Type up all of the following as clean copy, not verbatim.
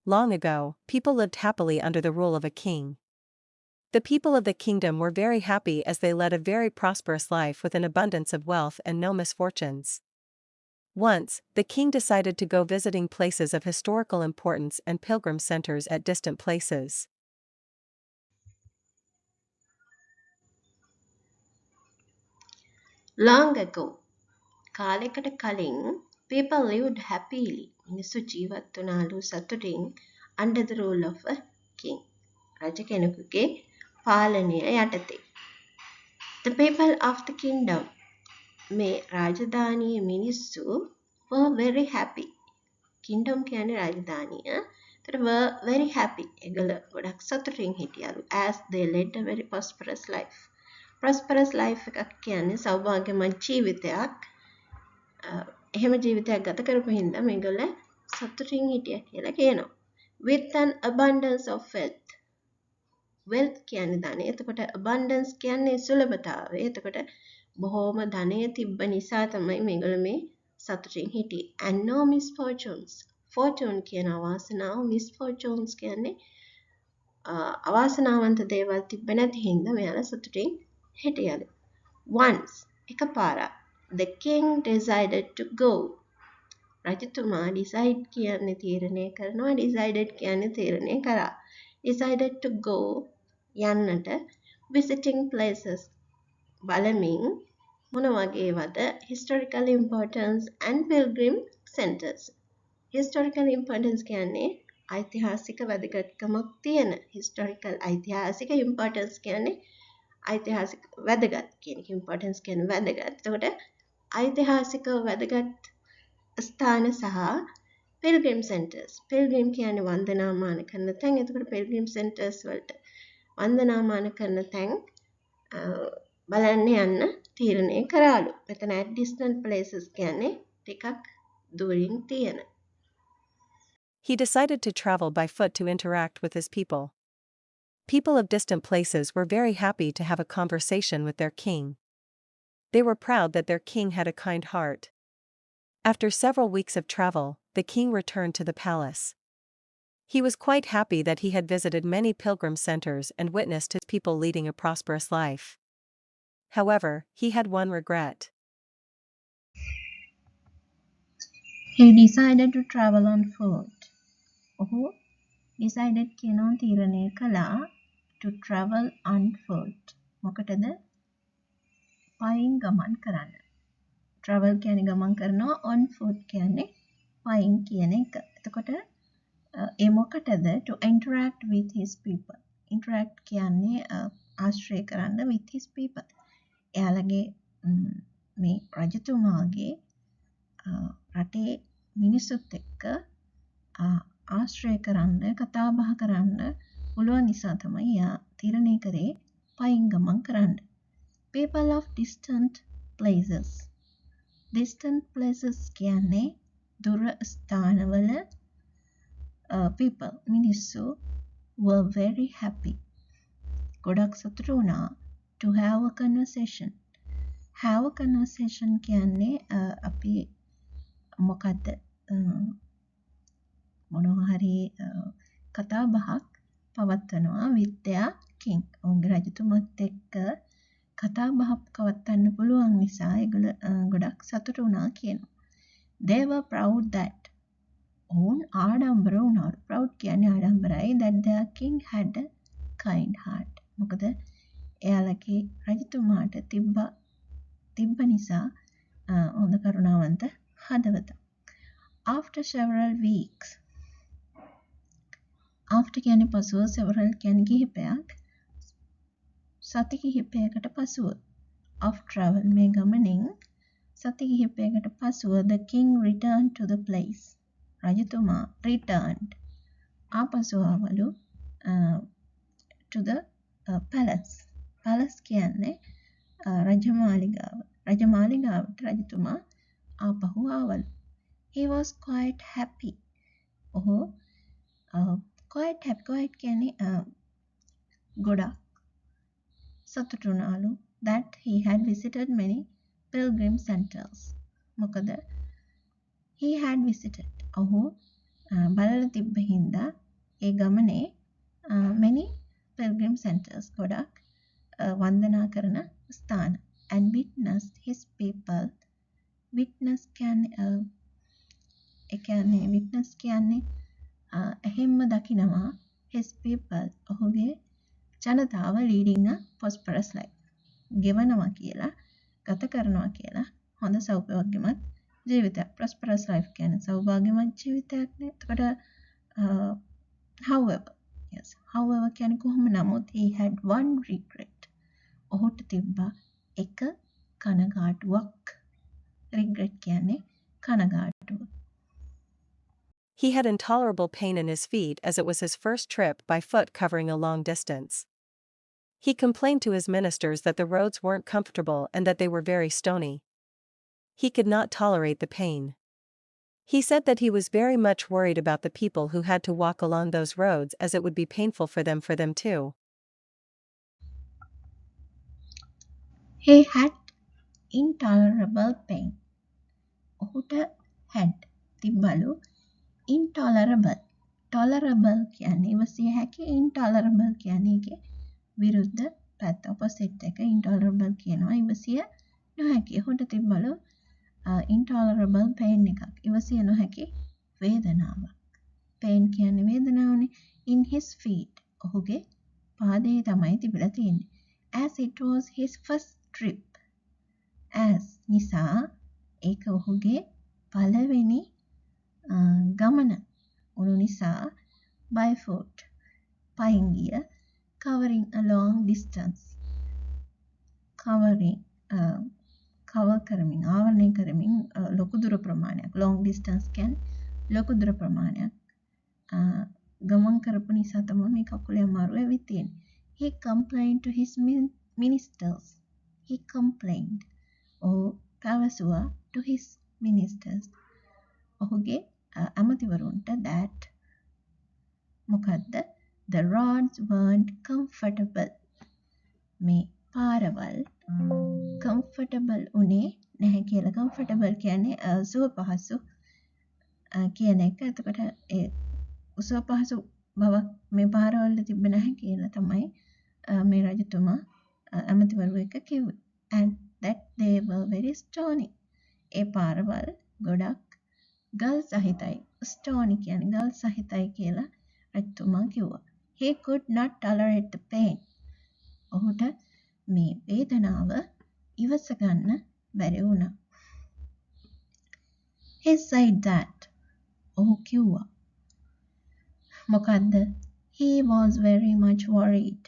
Long ago, people lived happily under the rule of a king. The people of the kingdom were very happy as they led a very prosperous life with an abundance of wealth and no misfortunes. Once, the king decided to go visiting places of historical importance and pilgrim centers at distant places. Long ago, කාලෙකට කලින් people lived happily. මිනිස්සු ජීවත් වුණාලු සතුටින් under the rule of a king. රජ කෙනෙකුගේ පාලනය යටතේ. The people of the kingdom, මේ රාජධානියේ මිනිස්සු were very happy. Kingdom කියන්නේ රාජධානිය. ඒතර were very happy. ඒගොල්ලෝ ගොඩක් සතුටින් හිටියලු as they led a very prosperous life. Prosperous life එකක් කියන්නේ සෞභාග්‍යමත් ජීවිතයක්. එහෙම ජීවිතයක් ගත කරපු හින්දා මේගොල්ලෝ සතුටින් හිටියා කියලා කියනවා. With an abundance of wealth. Wealth කියන්නේ ධනය. එතකොට abundance කියන්නේ සුලභතාවය. එතකොට බොහෝම ධනය තිබ්බ නිසා තමයි මේගොල්ලෝ මේ සතුටින් හිටියේ. And no misfortunes. Fortune කියන අවාසනාව, misfortunes කියන්නේ අවාසනාවන්ත දේවල් තිබ්බ නැති හින්දා මෙයාලා සතුටින් හිටියලු. Once, එකපාරක්, the king decided to go. රජතුමා decide කියන්නේ තීරණය කරනවා, decided කියන්නේ තීරණය කරා. Decided to go යන්නට visiting places බලමින් මොන වගේවද historical importance and pilgrim centers. Historical importance කියන්නේ ඓතිහාසික වැදගත්කමක් තියෙන. historical ඓතිහාසික importance කියන්නේ ඓතිහාසික වැදගත් කියන එක. importance කියන්නේ වැදගත්. එතකොට ඓතිහාසික වැදගත් ස්ථාන සහ pilgrim centers. pilgrim කියන්නේ වන්දනාමාන කරන තැන්. එතකොට pilgrim centers වලට වන්දනාමාන කරන තැන් බලන්න යන්න තීරණය කරාලු. මෙතන at distant places කියන්නේ ටිකක් දුරින් තියෙන. He decided to travel by foot to interact with his people. People of distant places were very happy to have a conversation with their king. They were proud that their king had a kind heart. After several weeks of travel, the king returned to the palace. He was quite happy that he had visited many pilgrim centers and witnessed his people leading a prosperous life. However, he had one regret. He decided to travel on foot. ඔහු decided කියනවා තීරණය කළා to travel on foot. මොකටද? පයින් ගමන් කරන්න. travel කියන්නේ ගමන් කරනවා, on foot කියන්නේ පයින් කියන එක. එතකොට ඒ මොකටද? to interact with his people. interact කියන්නේ ආශ්‍රය කරන්න with his people. එයාලගේ මේ රජතුමාගේ රටේ මිනිස්සුත් එක්ක ආශ්‍රය කරන්න, කතා බහ කරන්න පුළුවන් නිසා තමයි එයා තීරණය කරේ පයින් ගමන් කරන්න. People of distant places. Distant places කියන්නේ දුර ස්ථානවල people, මිනිස්සු were very happy. ගොඩක් සතුටු වුණා to have a conversation. have a conversation කියන්නේ අපි මොකද්ද මොනවා හරි කතා බහක් පවත්වනවා with their king. ඔවුන්ගේ රජතුමත් එක්ක කතා බහක් පවත්වන්න පුළුවන් නිසා ඒගොල්ලෝ ගොඩක් සතුටු වුණා කියනවා. They were proud that ඔවුන් ආඩම්බර වුණාලු. proud කියන්නේ ආඩම්බරයි that their king had a kind heart. මොකද එයාලගේ රජතුමාට තිබ්බ නිසා හොඳ කරුණාවන්ත හදවත. After several weeks. After කියන්නේ පසුව, several කියන්නේ කිහිපයක්. සති කිහිපයකට පසුව. of travel මේ ගමනින් සති කිහිපයකට පසුව the king returned to the place. රජතුමා returned. ආපසු ආවලු to the palace. palace කියන්නේ රජමාලිගාව. රජමාලිගාවට රජතුමා ආපහු ආවලු. He was quite happy. ඔහු quite happy. quite කියන්නේ ගොඩක් සතුටු වුණාලු that he had visited many pilgrim centers. මොකද he had visited. ඔහු බලලා තිබ්බ හින්දා ඒ ගමනේ many pilgrim centers ගොඩක් වන්දනා කරන ස්ථාන and witnessed his people witness කියන්නේ witness කියන්නේ එහෙම්ම දකිනවා his people ඔහුගේ ජනතාව leading a prosperous life ගෙවනවා කියලා ගත කරනවා කියලා හොඳ සෞභාග්‍යමත් ජීවිතයක් prosperous life කියන්නේ සෞභාග්‍යමත් ජීවිතයක් නේ. එතකොට however කියන්නේ කොහොම නමුත් he had one regret ඔහුට තිබ්බා එක කනගාටුවක්. regret කියන්නේ කනගාටුව. He had intolerable pain in his feet as it was his first trip by foot covering a long distance. He complained to his ministers that the roads weren't comfortable and that they were very stony. He could not tolerate the pain. He said that he was very much worried about the people who had to walk along those roads as it would be painful for them too. He had intolerable pain. ඔහුට had තිබ්බලු intolerable. tolerable කියන්නේ ඉවසිය හැකි intolerable කියන්නේ ඒකේ විරුද්ධ පැත්ත opposite එක intolerable කියනවා ඉවසිය නොහැකි. ඔහුට තිබ්බලු intolerable pain එකක්. ඉවසිය නොහැකි වේදනාවක්. pain කියන්නේ වේදනාවනේ. in his feet ඔහුගේ පාදයේ තමයි තිබිලා තියෙන්නේ. as it was his first trip. as නිසා ඒක ඔහුගේ පළවෙනි ගමන උණු නිසා by foot පයින් ගිය covering a long distance cover කරමින් ආවරණය කරමින් ලොකු දුර ප්‍රමාණයක් long distance කියන්නේ ලොකු දුර ප්‍රමාණයක් ගමන් කරපු නිසා තමයි මේ කකුලේ අමාරුව ඇවිත් තියෙන්නේ. he complained to his ministers. he complained පැවසුවා to his ministers ඔහුගේ ඇමතිවරුන්ට that මොකද්ද the roads weren't comfortable මේ පාරවල් comfortable උනේ නැහැ කියලා. comfortable කියන්නේ සුව පහසු කියන එක. එතකොට ඒ සුව පහසු බවක් මේ පාරවල තිබෙන්නේ නැහැ කියලා තමයි මේ රජතුමා ඇමතිවරු එක කිව්වේ. and that they were very stony. ඒ පාරවල් ගොඩක් ගල් සහිතයි. stony කියන්නේ ගල් සහිතයි කියලා රජතුමා කිව්වා. he could not tolerate the pain. ඔහුට මේ වේදනාව ඉවස ගන්න බැරි වුණා. he said that ඔහු කිව්වා මොකද්ද he was very much worried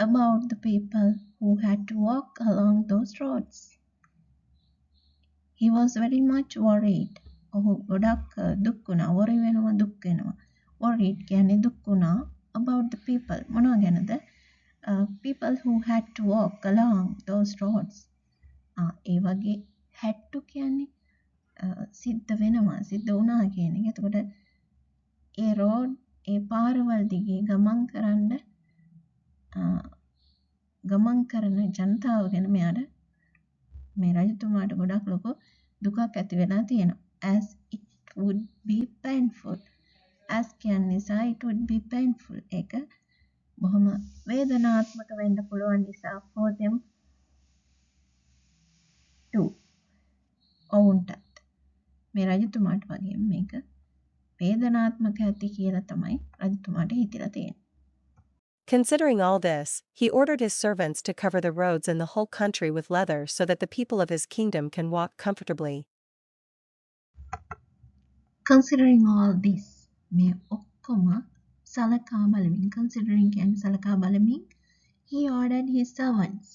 about the people who had to walk along those roads. he was very much worried. ඔහු ගොඩක් දුක් වුණා. worry වෙනවා දුක් වෙනවා. worried කියන්නේ දුක් වුණා about the people මොනවා ගැනද? people who had to walk along those roads. ඒ වගේ had to කියන්නේ සිද්ධ වෙනවා සිද්ධ වුණා කියන එක. එතකොට ඒ road ඒ පාරවල් දිගේ ගමන් කරන ජනතාව ගැන මෙයාට මේ රජතුමාට ගොඩක් ලොකු දුකක් ඇති වෙලා තියෙනවා. as it would be painful. as කියන්නේ නිසා it would be painful. ඒක බොහොම වේදනාත්මක වෙන්න පුළුවන් නිසා for them too. ඔවුන්ටත් මේ රජතුමාට වගේ මේක වේදනාත්මක ඇති කියලා තමයි රජතුමාට හිතලා තියෙන්නේ. Considering all this, he ordered his servants to cover the roads in the whole country with leather so that the people of his kingdom can walk comfortably. Considering all this, මේ ඔක්කොම සලකා බලමින් considering කියන්නේ සලකා බලමින් he ordered his servants.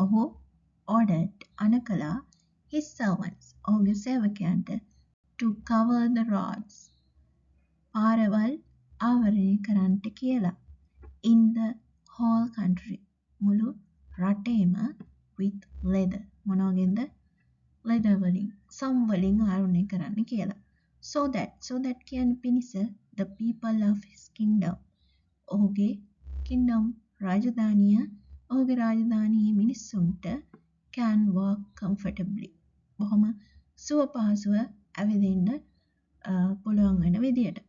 ඔහු ordered අනකලා his servants ඔහුගේ සේවකයන්ට to cover the roads පාරවල් ආවරණය කරන්නට කියලා. in the whole country මුළු රටේම with leather මොනවගෙන්ද leather වලින් some වලින් ආවරණය කරන්න කියලා. so that කියන්නේ පිණිස the people of his kingdom ඔහුගේ kingdom ඔහුගේ රාජධානියේ මිනිස්සුන්ට can walk comfortably බොහොම සුව පහසුව ඇවිදින්න පුළුවන් වෙන විදියට.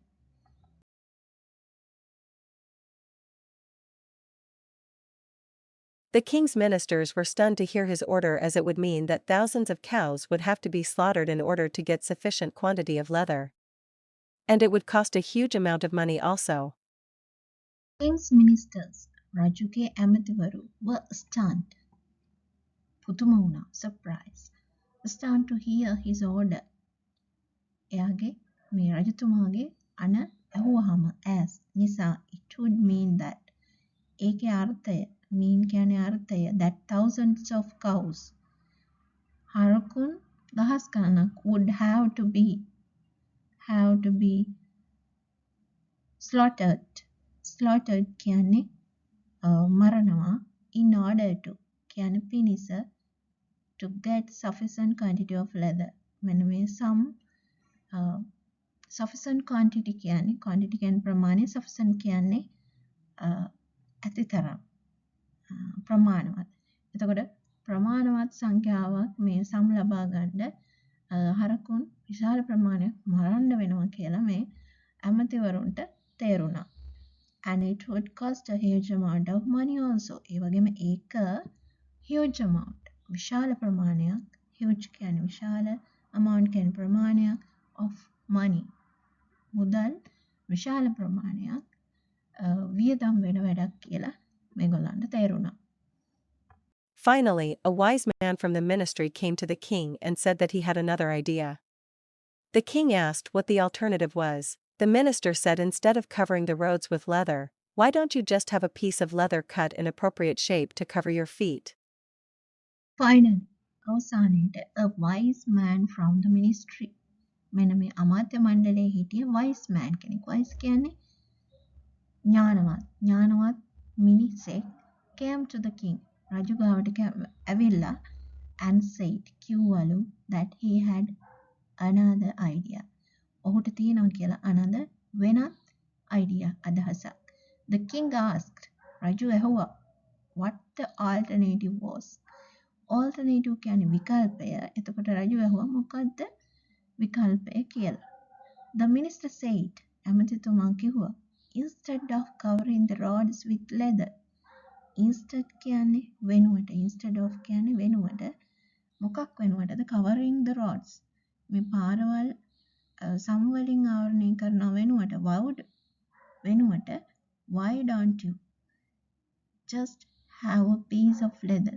The king's ministers were stunned to hear his order, as it would mean that thousands of cows would have to be slaughtered in order to get sufficient quantity of leather. And it would cost a huge amount of money also. King's ministers, රජුගේ ඇමතිවරු, were stunned. පුදුම වුණා, surprised. Stunned to hear his order. එයාගේ මේ රජතුමාගේ අණ ඇහුවහම as නිසා it would mean that ඒකේ අර්ථය mean කියන්නේ අර්ථය that thousands of cows හරකුන් දහස් ගණනක් would have to be slaughtered කියන්නේ මරණවා in order to කියන්නේ පිණිස to get sufficient quantity of leather. මෙන්න මේ some sufficient quantity කියන්නේ ප්‍රමාණය, sufficient කියන්නේ ඇතිතරම් ප්‍රමාණවත්. එතකොට ප්‍රමාණවත් සංඛ්‍යාවක් මේ සම් ලබා ගන්න හරකුන් විශාල ප්‍රමාණයක් මරන්න වෙනවා කියලා මේ ඇමතිවරුන්ට තේරුණා. And it would cost a huge amount of money also. ඒ වගේම ඒක huge amount විශාල ප්‍රමාණයක්, huge කියන්නේ විශාල, amount කියන්නේ ප්‍රමාණයක් of money මුදල් විශාල ප්‍රමාණයක් වියදම් වෙන වැඩක් කියලා මේගොල්ලන්ට තේරුණා. Finally, a wise man from the ministry came to the king and said that he had another idea. The king asked what the alternative was. The minister said, instead of covering the roads with leather, why don't you just have a piece of leather cut in appropriate shape to cover your feet? Finally, අවසානයේට a wise man from the ministry. මෙන්න මේ අමාත්‍ය මණ්ඩලයේ හිටිය wise man කෙනෙක්. wise කියන්නේ ඥානවත් මිනිසෙක් came to the king. රජු ගාවට ඇවිල්ලා and said කිව්වලු that he had another idea. ඔහුට තියෙනවා කියලා another වෙනත් idea අදහසක්. The king asked, රජු ඇහුවා what the alternative was. Alternative කියන්නේ විකල්පය. එතකොට රජු ඇහුවා මොකද්ද විකල්පය කියලා. The minister said, ඇමතිතුමා කිව්වා, instead of covering the roads with leather. Instead කියන්නේ වෙනුවට. Instead of කියන්නේ වෙනුවට. මොකක් වෙනුවටද? Covering the roads. මේ පාරවල් සම් වලින් ආවරණය කරන වෙනුවට වෙනුවට why don't you just have a piece of leather.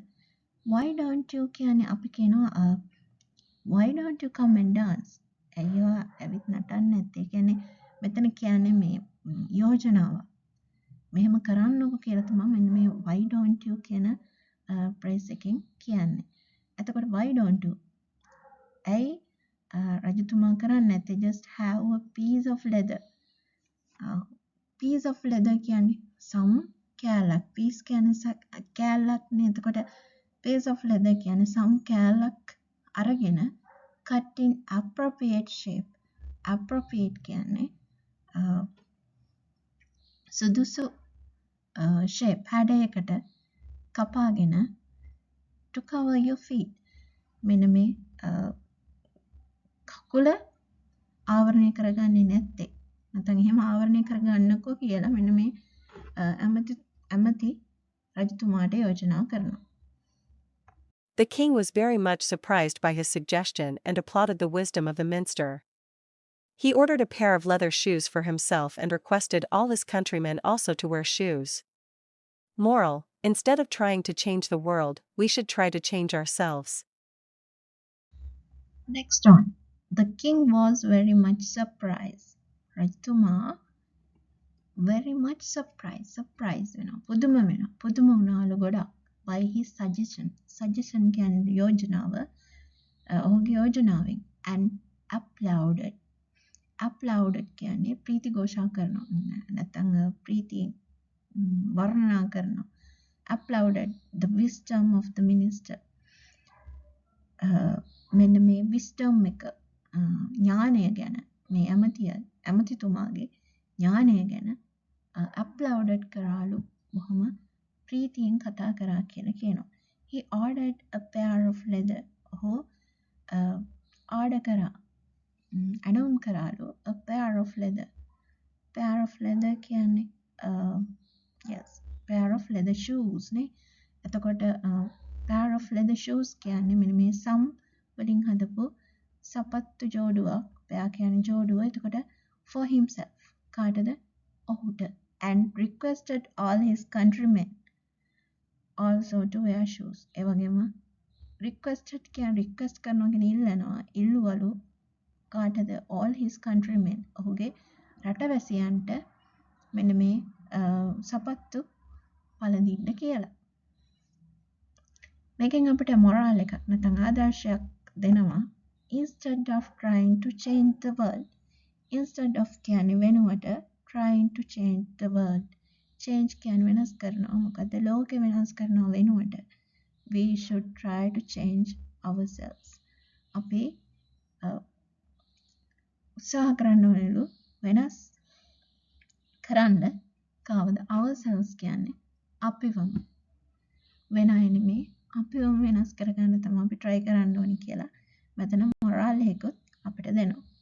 Why don't you කියන්නේ අපි කියනවා why don't you come and dance. ඇයිවා ඇවිත් නටන්නේ නැත්තේ? කියන්නේ මෙතන කියන්නේ මේ යෝජනාව. මෙහෙම කරන්නකෝ කියලා තමයි මෙන්න මේ why don't you කියන phrase එකෙන් කියන්නේ. එතකොට why don't you? ඇයි රජතුමා කරන්නේ නැත්තේ? just have a piece of leather. piece of leather කියන්නේ some කෑල්ලක්. piece කියන්නේ කෑල්ලක් නේ. එතකොට piece of leather කියන්නේ some කෑල්ලක් අරගෙන cut in appropriate shape. appropriate කියන්නේ සුදුසු shape හැඩයකට කපාගෙන to cover your feet. මෙන්න මේ කකුල ආවරණය කරගන්නේ නැත්තේ. නැත්නම් එහෙම ආවරණය කරගන්නකෝ කියලා මෙන්න මේ ඇමති රජතුමාට යෝජනා කරනවා. The king was very much surprised by his suggestion and applauded the wisdom of the minster. He ordered a pair of leather shoes for himself and requested all his countrymen also to wear shoes. Moral: instead of trying to change the world, we should try to change ourselves. Next on, the king was very much surprised. රජතුමා very much surprised වෙනවා. පුදුම වුණාලු ගොඩක්. by his suggestion. suggestion කියන්නේ යෝජනාව. ඔහුගේ යෝජනාවෙන් and applauded කියන්නේ ප්‍රීති ഘോഷා කරනවා. නැත්නම් ප්‍රීතියෙන් වර්ණනා කරනවා. applauded the wisdom of the minister. මෙන්න මේ wisdom එක ඥානය ගැන මේ ඇමතිතුමාගේ ඥානය ගැන applauded කරාලු. බොහොම ප්‍රීතියෙන් කතා කරා කියලා කියනවා. He ordered a pair of leather. ඔහු order කරා ඇඩවුම් කරාලු a pair of leather. pair of leather කියන්නේ yes pair of leather shoes නේ. එතකොට pair of leather shoes කියන්නේ මෙන්න මේ සම් වලින් හදපු සපත්තු ජෝඩුවක්. pair කියන්නේ ජෝඩුව. එතකොට for himself කාටද? ඔහුට. and requested all his countrymen also to wear shoes. ඒ වගේම requested කියන්නේ request කරනවා කියන්නේ ඉල්ලනවා. ඉල්ලුවලු කාටද? all his countrymen ඔහුගේ රටවැසියන්ට මෙන්න මේ සපත්තු පළඳින්න කියලා. මේකෙන් අපිට මොරාල් එකක් නැත්නම් ආදර්ශයක් දෙනවා. instead of trying to change the world. instead of කියන්නේ වෙනුවට trying to change the world. change කියන්නේ වෙනස් කරනවා. මොකද ලෝකෙ වෙනස් කරනවා වෙනුවට we should try to change ourselves. අපි උත්සාහ කරන්න ඕනෙලු වෙනස් කරන්න. කවද? ourselves කියන්නේ අපිවම. වෙන අය නෙමෙයි අපිවම වෙනස් කරගන්න තමයි අපි try කරන්න ඕනි කියලා මෙතන මොරාල් එකකුත් අපිට දෙනවා.